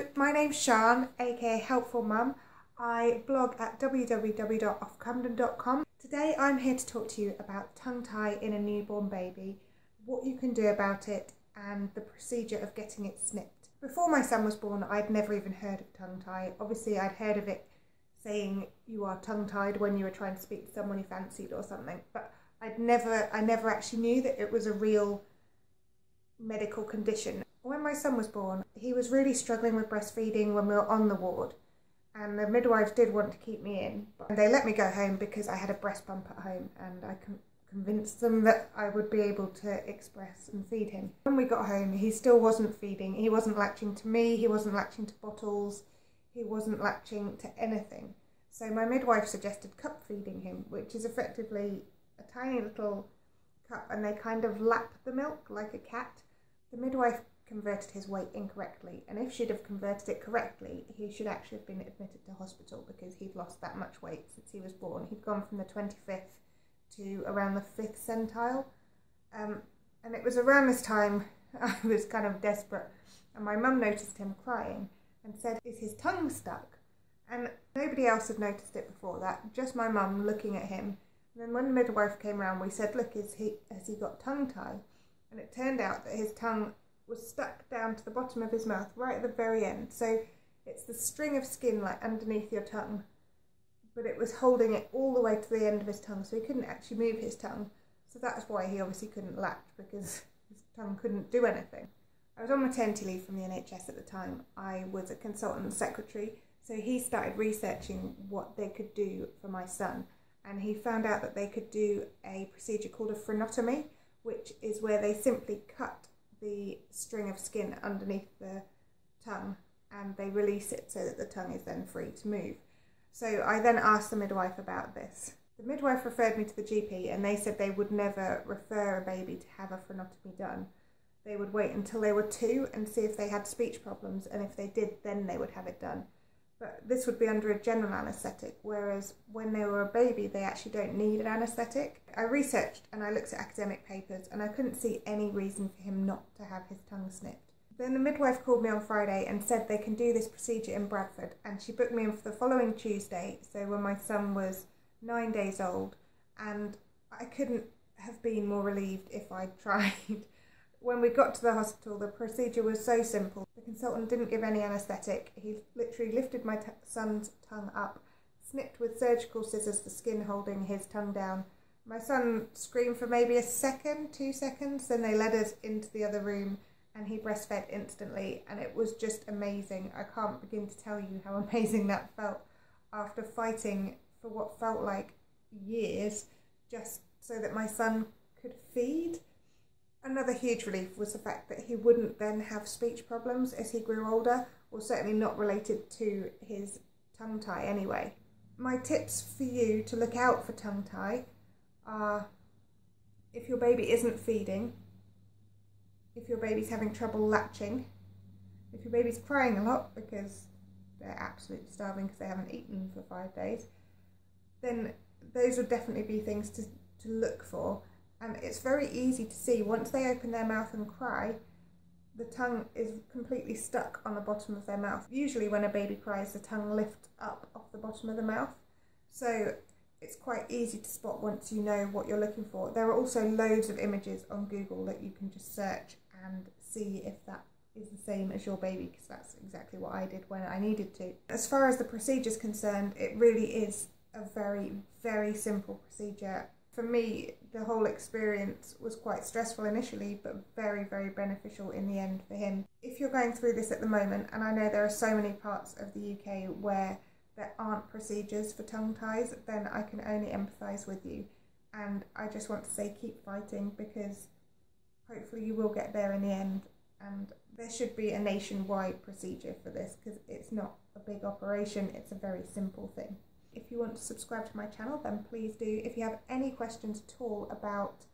Hello, my name's Sian, aka Helpful Mum. I blog at www.offcamden.com. Today I'm here to talk to you about tongue tie in a newborn baby, what you can do about it and the procedure of getting it snipped. Before my son was born, I'd never even heard of tongue tie. Obviously I'd heard of it saying you are tongue tied when you were trying to speak to someone you fancied or something, but I never actually knew that it was a real medical condition. When my son was born, he was really struggling with breastfeeding when we were on the ward, and the midwives did want to keep me in, but they let me go home because I had a breast pump at home, and I convinced them that I would be able to express and feed him. When we got home, he still wasn't feeding. He wasn't latching to me, he wasn't latching to bottles, he wasn't latching to anything. So my midwife suggested cup feeding him, which is effectively a tiny little cup, and they kind of lap the milk like a cat. The midwife converted his weight incorrectly, and if she'd have converted it correctly, he should actually have been admitted to hospital because he'd lost that much weight since he was born. He'd gone from the 25th to around the 5th centile, and it was around this time I was kind of desperate, and my mum noticed him crying and said, "Is his tongue stuck?" And nobody else had noticed it before that, just my mum looking at him. And then when the midwife came round, we said, "Look, has he got tongue tie?" And it turned out that his tongue was stuck down to the bottom of his mouth, right at the very end. So it's the string of skin like underneath your tongue, but it was holding it all the way to the end of his tongue, so he couldn't actually move his tongue. So that's why he obviously couldn't latch, because his tongue couldn't do anything. I was on maternity leave from the NHS at the time. I was a consultant secretary, so he started researching what they could do for my son, and he found out that they could do a procedure called a frenotomy, which is where they simply cut the string of skin underneath the tongue and they release it so that the tongue is then free to move. So I then asked the midwife about this. The midwife referred me to the GP, and they said they would never refer a baby to have a frenotomy done. They would wait until they were 2 and see if they had speech problems, and if they did, then they would have it done. But this would be under a general anaesthetic, whereas when they were a baby, they actually don't need an anaesthetic. I researched and I looked at academic papers, and I couldn't see any reason for him not to have his tongue snipped. Then the midwife called me on Friday and said they can do this procedure in Bradford, and she booked me in for the following Tuesday, so when my son was 9 days old, and I couldn't have been more relieved if I'd tried. When we got to the hospital, the procedure was so simple. The consultant didn't give any anaesthetic. He literally lifted my son's tongue up, snipped with surgical scissors the skin holding his tongue down. My son screamed for maybe a second, 2 seconds, then they led us into the other room and he breastfed instantly, and it was just amazing. I can't begin to tell you how amazing that felt after fighting for what felt like years just so that my son could feed. Another huge relief was the fact that he wouldn't then have speech problems as he grew older, or certainly not related to his tongue tie anyway. My tips for you to look out for tongue tie are if your baby isn't feeding, if your baby's having trouble latching, if your baby's crying a lot because they're absolutely starving because they haven't eaten for 5 days, then those would definitely be things to look for. And it's very easy to see, once they open their mouth and cry, the tongue is completely stuck on the bottom of their mouth. Usually when a baby cries, the tongue lifts up off the bottom of the mouth. So it's quite easy to spot once you know what you're looking for. There are also loads of images on Google that you can just search and see if that is the same as your baby, because that's exactly what I did when I needed to. As far as the procedure is concerned, it really is a very, very simple procedure. For me, the whole experience was quite stressful initially, but very, very beneficial in the end for him. If you're going through this at the moment, and I know there are so many parts of the UK where there aren't procedures for tongue ties, then I can only empathise with you. And I just want to say keep fighting, because hopefully you will get there in the end. And there should be a nationwide procedure for this, because it's not a big operation, it's a very simple thing. If you want to subscribe to my channel, then please do. If you have any questions at all about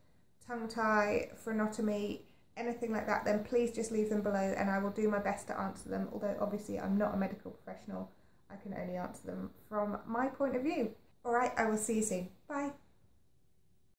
tongue tie, frenotomy, anything like that, then please just leave them below and I will do my best to answer them. Although obviously I'm not a medical professional, I can only answer them from my point of view. Alright, I will see you soon. Bye.